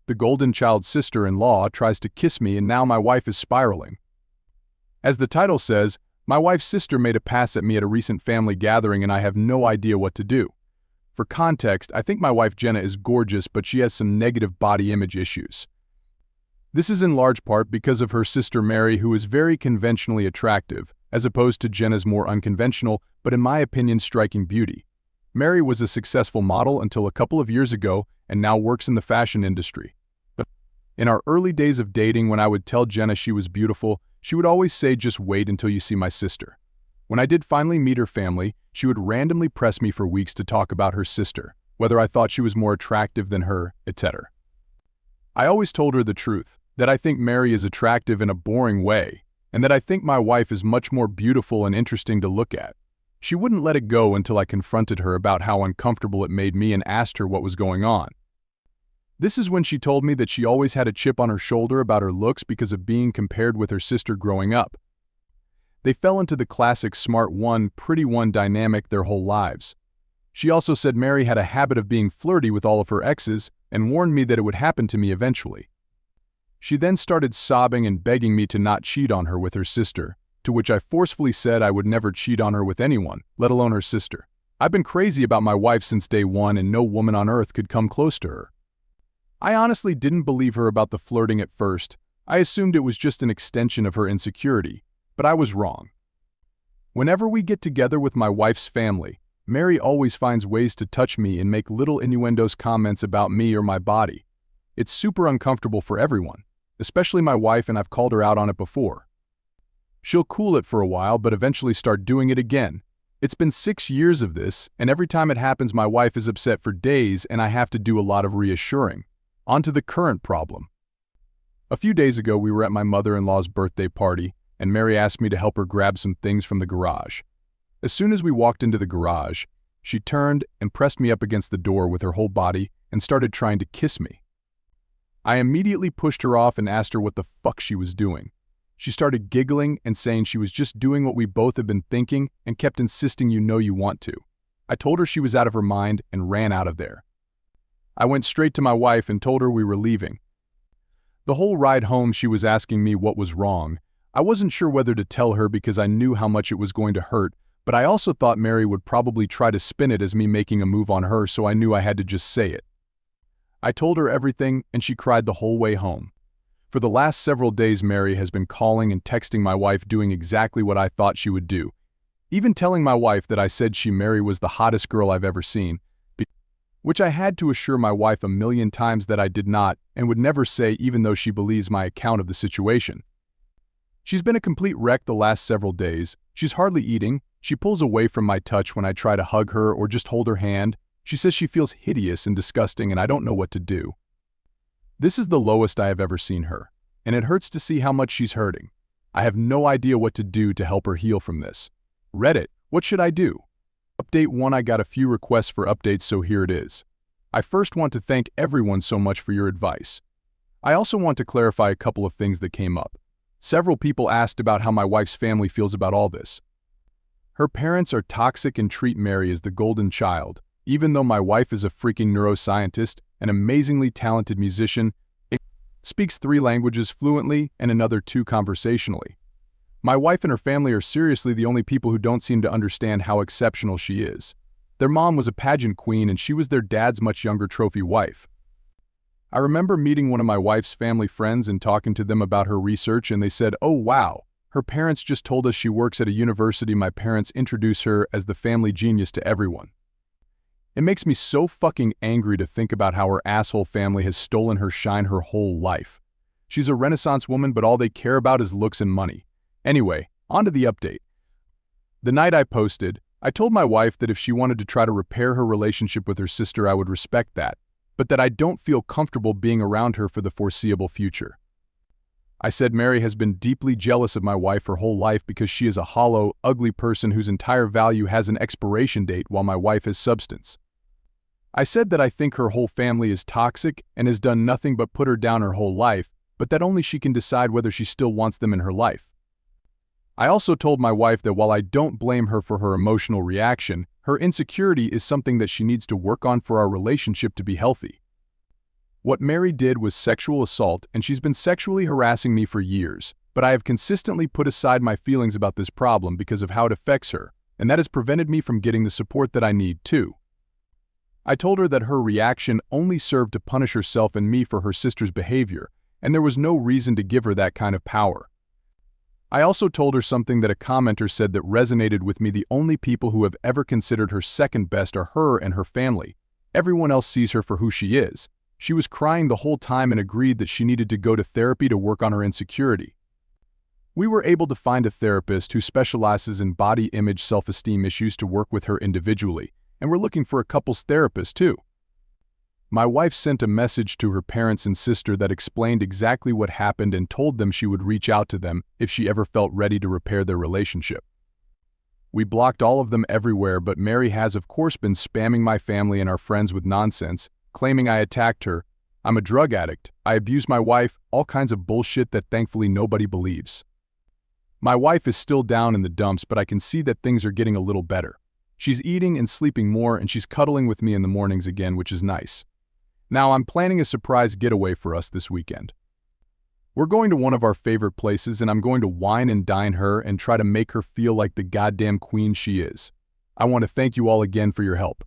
The golden child's sister-in-law tries to kiss me and now my wife is spiraling. As the title says, my wife's sister made a pass at me at a recent family gathering and I have no idea what to do. For context, I think my wife Jenna is gorgeous, but she has some negative body image issues. This is in large part because of her sister Mary, who is very conventionally attractive, as opposed to Jenna's more unconventional, but in my opinion striking beauty. Mary was a successful model until a couple of years ago and now works in the fashion industry. In our early days of dating, when I would tell Jenna she was beautiful, she would always say, "Just wait until you see my sister." When I did finally meet her family, she would randomly press me for weeks to talk about her sister, whether I thought she was more attractive than her, etc. I always told her the truth, that I think Mary is attractive in a boring way, and that I think my wife is much more beautiful and interesting to look at. She wouldn't let it go until I confronted her about how uncomfortable it made me and asked her what was going on. This is when she told me that she always had a chip on her shoulder about her looks because of being compared with her sister growing up. They fell into the classic smart one, pretty one dynamic their whole lives. She also said Mary had a habit of being flirty with all of her exes and warned me that it would happen to me eventually. She then started sobbing and begging me to not cheat on her with her sister, to which I forcefully said I would never cheat on her with anyone, let alone her sister. I've been crazy about my wife since day one and no woman on earth could come close to her. I honestly didn't believe her about the flirting at first. I assumed it was just an extension of her insecurity, but I was wrong. Whenever we get together with my wife's family, Mary always finds ways to touch me and make little innuendos comments about me or my body. It's super uncomfortable for everyone, especially my wife, and I've called her out on it before. She'll cool it for a while but eventually start doing it again. It's been 6 years of this, and every time it happens my wife is upset for days and I have to do a lot of reassuring. On to the current problem. A few days ago we were at my mother-in-law's birthday party, and Mary asked me to help her grab some things from the garage. As soon as we walked into the garage, she turned and pressed me up against the door with her whole body and started trying to kiss me. I immediately pushed her off and asked her what the fuck she was doing. She started giggling and saying she was just doing what we both had been thinking and kept insisting, "You know you want to." I told her she was out of her mind and ran out of there. I went straight to my wife and told her we were leaving. The whole ride home she was asking me what was wrong. I wasn't sure whether to tell her because I knew how much it was going to hurt, but I also thought Mary would probably try to spin it as me making a move on her, so I knew I had to just say it. I told her everything and she cried the whole way home. For the last several days Mary has been calling and texting my wife doing exactly what I thought she would do. Even telling my wife that I said Mary was the hottest girl I've ever seen, which I had to assure my wife a million times that I did not and would never say, even though she believes my account of the situation. She's been a complete wreck the last several days. She's hardly eating. She pulls away from my touch when I try to hug her or just hold her hand. She says she feels hideous and disgusting and I don't know what to do. This is the lowest I have ever seen her, and it hurts to see how much she's hurting. I have no idea what to do to help her heal from this. Reddit, what should I do? Update 1. I got a few requests for updates, so here it is. I first want to thank everyone so much for your advice. I also want to clarify a couple of things that came up. Several people asked about how my wife's family feels about all this. Her parents are toxic and treat Mary as the golden child, even though my wife is a freaking neuroscientist, an amazingly talented musician, speaks 3 languages fluently and another 2 conversationally. My wife and her family are seriously the only people who don't seem to understand how exceptional she is. Their mom was a pageant queen and she was their dad's much younger trophy wife. I remember meeting one of my wife's family friends and talking to them about her research, and they said, "Oh wow, her parents just told us she works at a university." My parents introduce her as the family genius to everyone. It makes me so fucking angry to think about how her asshole family has stolen her shine her whole life. She's a Renaissance woman, but all they care about is looks and money. Anyway, on to the update. The night I posted, I told my wife that if she wanted to try to repair her relationship with her sister, I would respect that, but that I don't feel comfortable being around her for the foreseeable future. I said Mary has been deeply jealous of my wife her whole life because she is a hollow, ugly person whose entire value has an expiration date while my wife has substance. I said that I think her whole family is toxic and has done nothing but put her down her whole life, but that only she can decide whether she still wants them in her life. I also told my wife that while I don't blame her for her emotional reaction, her insecurity is something that she needs to work on for our relationship to be healthy. What Mary did was sexual assault, and she's been sexually harassing me for years, but I have consistently put aside my feelings about this problem because of how it affects her, and that has prevented me from getting the support that I need too. I told her that her reaction only served to punish herself and me for her sister's behavior, and there was no reason to give her that kind of power. I also told her something that a commenter said that resonated with me: the only people who have ever considered her second best are her and her family. Everyone else sees her for who she is. She was crying the whole time and agreed that she needed to go to therapy to work on her insecurity. We were able to find a therapist who specializes in body image self-esteem issues to work with her individually, and we're looking for a couples therapist too. My wife sent a message to her parents and sister that explained exactly what happened and told them she would reach out to them if she ever felt ready to repair their relationship. We blocked all of them everywhere, but Mary has of course been spamming my family and our friends with nonsense, claiming I attacked her, I'm a drug addict, I abuse my wife, all kinds of bullshit that thankfully nobody believes. My wife is still down in the dumps, but I can see that things are getting a little better. She's eating and sleeping more, and she's cuddling with me in the mornings again, which is nice. Now I'm planning a surprise getaway for us this weekend. We're going to one of our favorite places, and I'm going to wine and dine her and try to make her feel like the goddamn queen she is. I want to thank you all again for your help.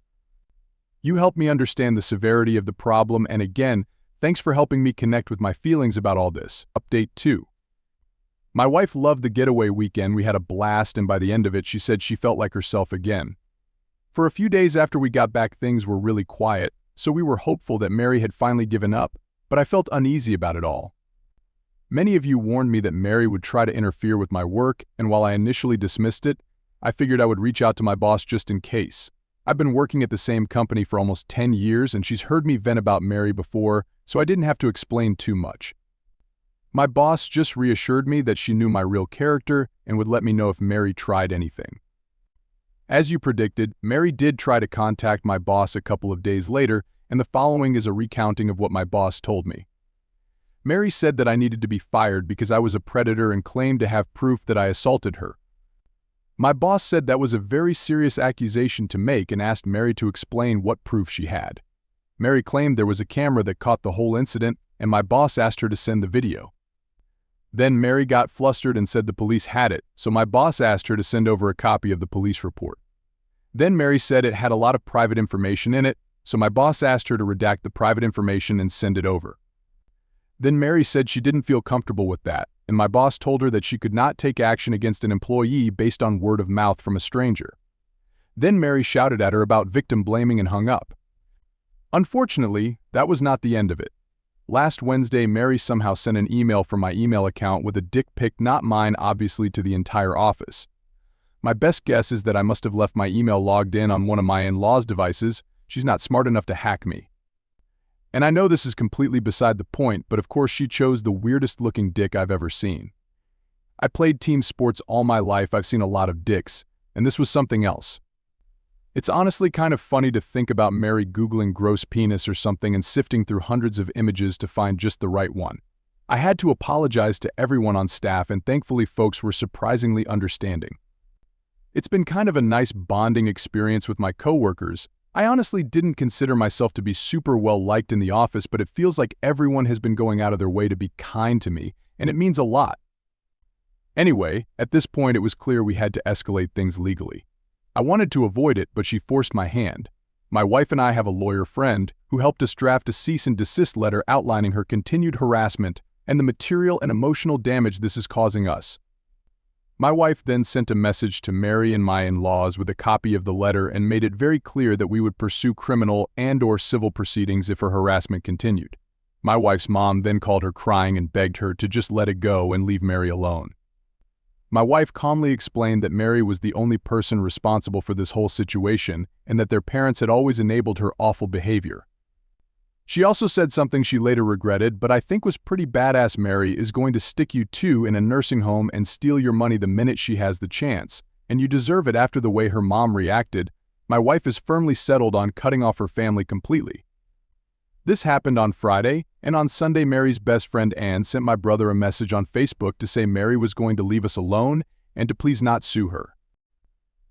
You helped me understand the severity of the problem, and again, thanks for helping me connect with my feelings about all this. Update 2. My wife loved the getaway weekend. We had a blast, and by the end of it, she said she felt like herself again. For a few days after we got back, things were really quiet, so we were hopeful that Mary had finally given up, but I felt uneasy about it all. Many of you warned me that Mary would try to interfere with my work, and while I initially dismissed it, I figured I would reach out to my boss just in case. I've been working at the same company for almost 10 years, and she's heard me vent about Mary before, so I didn't have to explain too much. My boss just reassured me that she knew my real character and would let me know if Mary tried anything. As you predicted, Mary did try to contact my boss a couple of days later, and the following is a recounting of what my boss told me. Mary said that I needed to be fired because I was a predator and claimed to have proof that I assaulted her. My boss said that was a very serious accusation to make and asked Mary to explain what proof she had. Mary claimed there was a camera that caught the whole incident, and my boss asked her to send the video. Then Mary got flustered and said the police had it, so my boss asked her to send over a copy of the police report. Then Mary said it had a lot of private information in it, so my boss asked her to redact the private information and send it over. Then Mary said she didn't feel comfortable with that, and my boss told her that she could not take action against an employee based on word of mouth from a stranger. Then Mary shouted at her about victim blaming and hung up. Unfortunately, that was not the end of it. Last Wednesday, Mary somehow sent an email from my email account with a dick pic, not mine obviously, to the entire office. My best guess is that I must have left my email logged in on one of my in-laws' devices. She's not smart enough to hack me. And I know this is completely beside the point, but of course she chose the weirdest looking dick I've ever seen. I played team sports all my life, I've seen a lot of dicks, and this was something else. It's honestly kind of funny to think about Mary Googling gross penis or something and sifting through hundreds of images to find just the right one. I had to apologize to everyone on staff, and thankfully folks were surprisingly understanding. It's been kind of a nice bonding experience with my coworkers. I honestly didn't consider myself to be super well liked in the office, but it feels like everyone has been going out of their way to be kind to me, and it means a lot. Anyway, at this point it was clear we had to escalate things legally. I wanted to avoid it, but she forced my hand. My wife and I have a lawyer friend who helped us draft a cease and desist letter outlining her continued harassment and the material and emotional damage this is causing us. My wife then sent a message to Mary and my in-laws with a copy of the letter and made it very clear that we would pursue criminal and/or civil proceedings if her harassment continued. My wife's mom then called her crying and begged her to just let it go and leave Mary alone. My wife calmly explained that Mary was the only person responsible for this whole situation and that their parents had always enabled her awful behavior. She also said something she later regretted, but I think was pretty badass: Mary is going to stick you two in a nursing home and steal your money the minute she has the chance, and you deserve it after the way her mom reacted. My wife is firmly settled on cutting off her family completely. This happened on Friday, and on Sunday Mary's best friend Anne sent my brother a message on Facebook to say Mary was going to leave us alone and to please not sue her.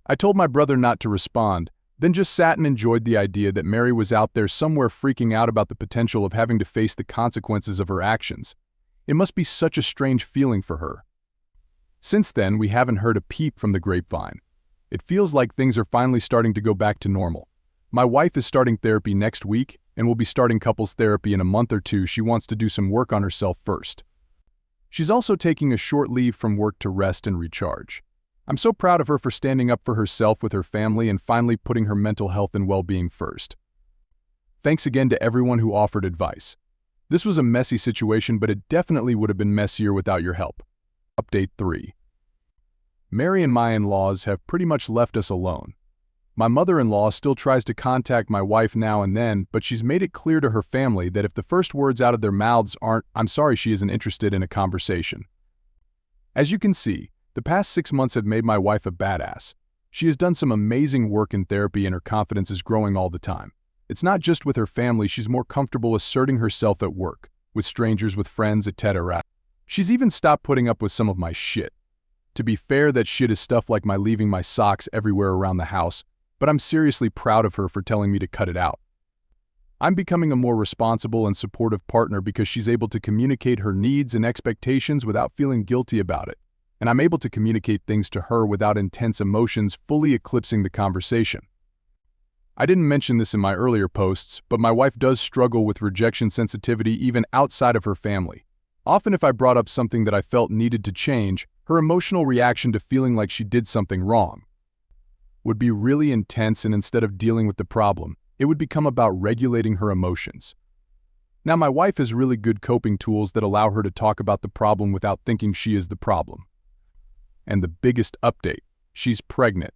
I told my brother not to respond, Then just sat and enjoyed the idea that Mary was out there somewhere freaking out about the potential of having to face the consequences of her actions. It must be such a strange feeling for her. Since then, we haven't heard a peep from the grapevine. It feels like things are finally starting to go back to normal. My wife is starting therapy next week and will be starting couples therapy in a month or two. She wants to do some work on herself first. She's also taking a short leave from work to rest and recharge. I'm so proud of her for standing up for herself with her family and finally putting her mental health and well-being first. Thanks again to everyone who offered advice. This was a messy situation, but it definitely would have been messier without your help. Update 3. Mary and my in-laws have pretty much left us alone. My mother-in-law still tries to contact my wife now and then, but she's made it clear to her family that if the first words out of their mouths aren't, "I'm sorry," she isn't interested in a conversation. As you can see, the past 6 months have made my wife a badass. She has done some amazing work in therapy and her confidence is growing all the time. It's not just with her family, she's more comfortable asserting herself at work, with strangers, with friends, etc. She's even stopped putting up with some of my shit. To be fair, that shit is stuff like my leaving my socks everywhere around the house, but I'm seriously proud of her for telling me to cut it out. I'm becoming a more responsible and supportive partner because she's able to communicate her needs and expectations without feeling guilty about it. And I'm able to communicate things to her without intense emotions fully eclipsing the conversation. I didn't mention this in my earlier posts, but my wife does struggle with rejection sensitivity even outside of her family. Often if I brought up something that I felt needed to change, her emotional reaction to feeling like she did something wrong would be really intense, and instead of dealing with the problem, it would become about regulating her emotions. Now, my wife has really good coping tools that allow her to talk about the problem without thinking she is the problem. And the biggest update, she's pregnant.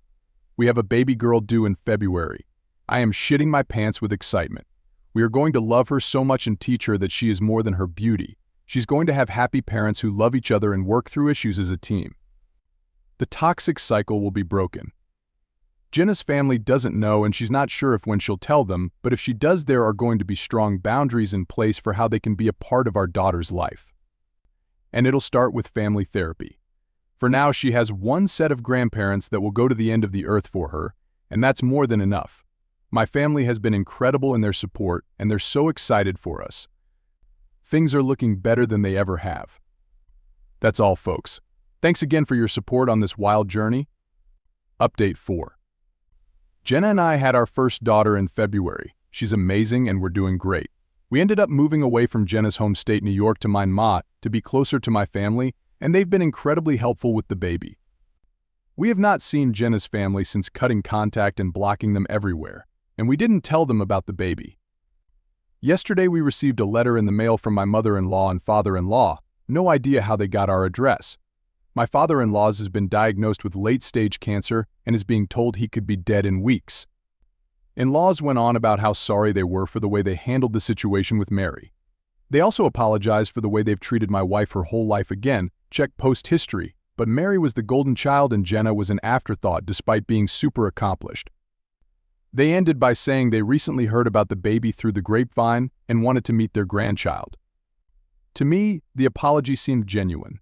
We have a baby girl due in February. I am shitting my pants with excitement. We are going to love her so much and teach her that she is more than her beauty. She's going to have happy parents who love each other and work through issues as a team. The toxic cycle will be broken. Jenna's family doesn't know and she's not sure if when she'll tell them, but if she does, there are going to be strong boundaries in place for how they can be a part of our daughter's life. And it'll start with family therapy. For now, she has one set of grandparents that will go to the end of the earth for her, and that's more than enough. My family has been incredible in their support, and they're so excited for us. Things are looking better than they ever have. That's all, folks. Thanks again for your support on this wild journey. Update 4. Jenna and I had our first daughter in February. She's amazing and we're doing great. We ended up moving away from Jenna's home state, New York, to mine, to be closer to my family, and they've been incredibly helpful with the baby. We have not seen Jenna's family since cutting contact and blocking them everywhere, and we didn't tell them about the baby. Yesterday we received a letter in the mail from my mother-in-law and father-in-law. No idea how they got our address. My father-in-law has been diagnosed with late-stage cancer and is being told he could be dead in weeks. In-laws went on about how sorry they were for the way they handled the situation with Mary. They also apologized for the way they've treated my wife her whole life. Again, check post history, but Mary was the golden child and Jenna was an afterthought despite being super accomplished. They ended by saying they recently heard about the baby through the grapevine and wanted to meet their grandchild. To me, the apology seemed genuine.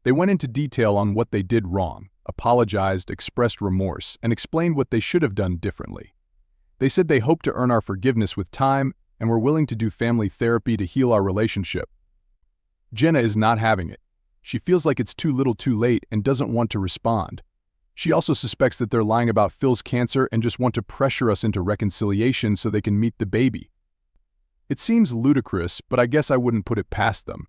They went into detail on what they did wrong, apologized, expressed remorse, and explained what they should have done differently. They said they hope to earn our forgiveness with time and were willing to do family therapy to heal our relationship. Jenna is not having it. She feels like it's too little too late and doesn't want to respond. She also suspects that they're lying about Phil's cancer and just want to pressure us into reconciliation so they can meet the baby. It seems ludicrous, but I guess I wouldn't put it past them.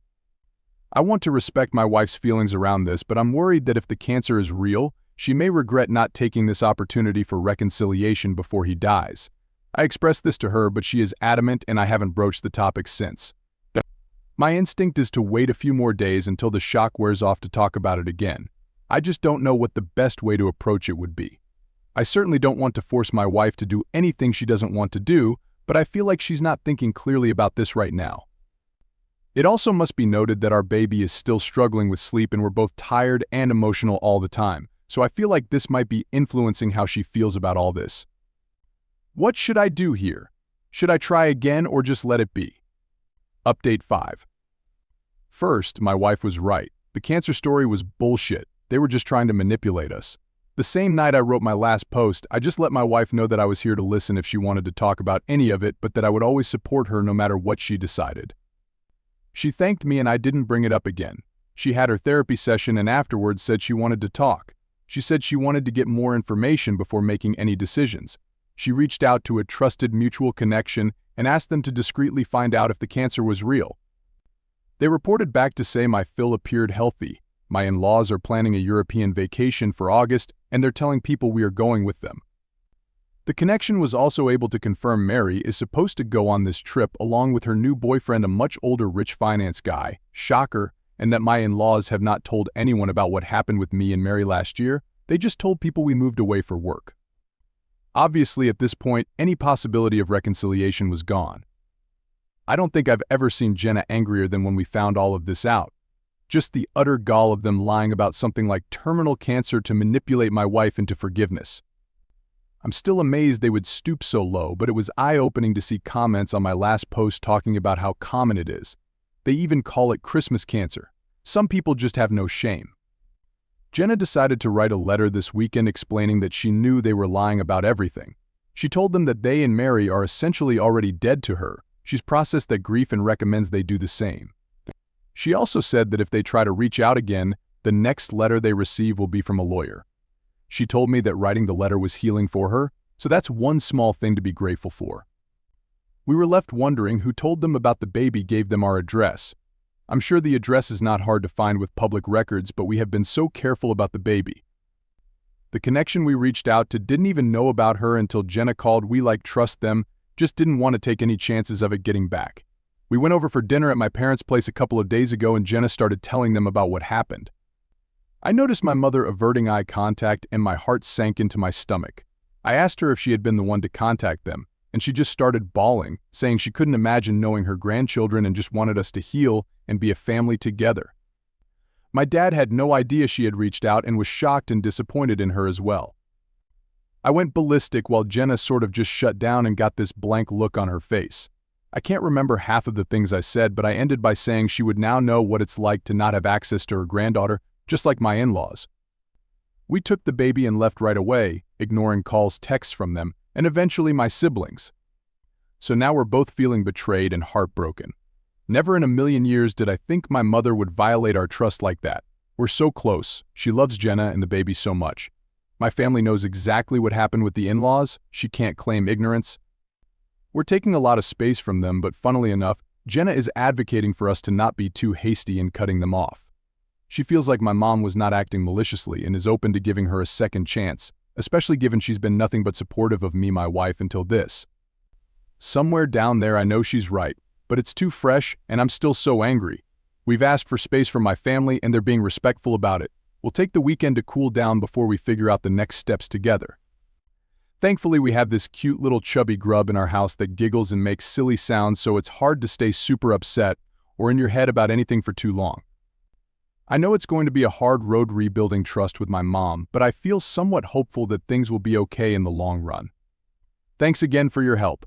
I want to respect my wife's feelings around this, but I'm worried that if the cancer is real, she may regret not taking this opportunity for reconciliation before he dies. I expressed this to her, but she is adamant and I haven't broached the topic since. My instinct is to wait a few more days until the shock wears off to talk about it again. I just don't know what the best way to approach it would be. I certainly don't want to force my wife to do anything she doesn't want to do, but I feel like she's not thinking clearly about this right now. It also must be noted that our baby is still struggling with sleep and we're both tired and emotional all the time, so I feel like this might be influencing how she feels about all this. What should I do here? Should I try again or just let it be? Update 5. First, my wife was right. The cancer story was bullshit. They were just trying to manipulate us. The same night I wrote my last post, I just let my wife know that I was here to listen if she wanted to talk about any of it, but that I would always support her no matter what she decided. She thanked me and I didn't bring it up again. She had her therapy session and afterwards said she wanted to talk. She said she wanted to get more information before making any decisions. She reached out to a trusted mutual connection and asked them to discreetly find out if the cancer was real. They reported back to say my Phil appeared healthy. My in-laws are planning a European vacation for August, and they're telling people we are going with them. The connection was also able to confirm Mary is supposed to go on this trip along with her new boyfriend, a much older rich finance guy, shocker, and that my in-laws have not told anyone about what happened with me and Mary last year. They just told people we moved away for work. Obviously, at this point, any possibility of reconciliation was gone. I don't think I've ever seen Jenna angrier than when we found all of this out. Just the utter gall of them lying about something like terminal cancer to manipulate my wife into forgiveness. I'm still amazed they would stoop so low, but it was eye-opening to see comments on my last post talking about how common it is. They even call it Christmas cancer. Some people just have no shame. Jenna decided to write a letter this weekend explaining that she knew they were lying about everything. She told them that they and Mary are essentially already dead to her. She's processed that grief and recommends they do the same. She also said that if they try to reach out again, the next letter they receive will be from a lawyer. She told me that writing the letter was healing for her, so that's one small thing to be grateful for. We were left wondering who told them about the baby gave them our address. I'm sure the address is not hard to find with public records, but we have been so careful about the baby. The connection we reached out to didn't even know about her until Jenna called. We trust them, just didn't want to take any chances of it getting back. We went over for dinner at my parents' place a couple of days ago and Jenna started telling them about what happened. I noticed my mother averting eye contact and my heart sank into my stomach. I asked her if she had been the one to contact them, and she just started bawling, saying she couldn't imagine knowing her grandchildren and just wanted us to heal and be a family together. My dad had no idea she had reached out and was shocked and disappointed in her as well. I went ballistic while Jenna sort of just shut down and got this blank look on her face. I can't remember half of the things I said, but I ended by saying she would now know what it's like to not have access to her granddaughter, just like my in-laws. We took the baby and left right away, ignoring calls, texts from them, and eventually my siblings. So now we're both feeling betrayed and heartbroken. Never in a million years did I think my mother would violate our trust like that. We're so close. She loves Jenna and the baby so much. My family knows exactly what happened with the in-laws. She can't claim ignorance. We're taking a lot of space from them, but funnily enough, Jenna is advocating for us to not be too hasty in cutting them off. She feels like my mom was not acting maliciously and is open to giving her a second chance, especially given she's been nothing but supportive of me, my wife, until this. Somewhere down there I know she's right, but it's too fresh and I'm still so angry. We've asked for space from my family and they're being respectful about it. We'll take the weekend to cool down before we figure out the next steps together. Thankfully, we have this cute little chubby grub in our house that giggles and makes silly sounds, so it's hard to stay super upset or in your head about anything for too long. I know it's going to be a hard road rebuilding trust with my mom, but I feel somewhat hopeful that things will be okay in the long run. Thanks again for your help.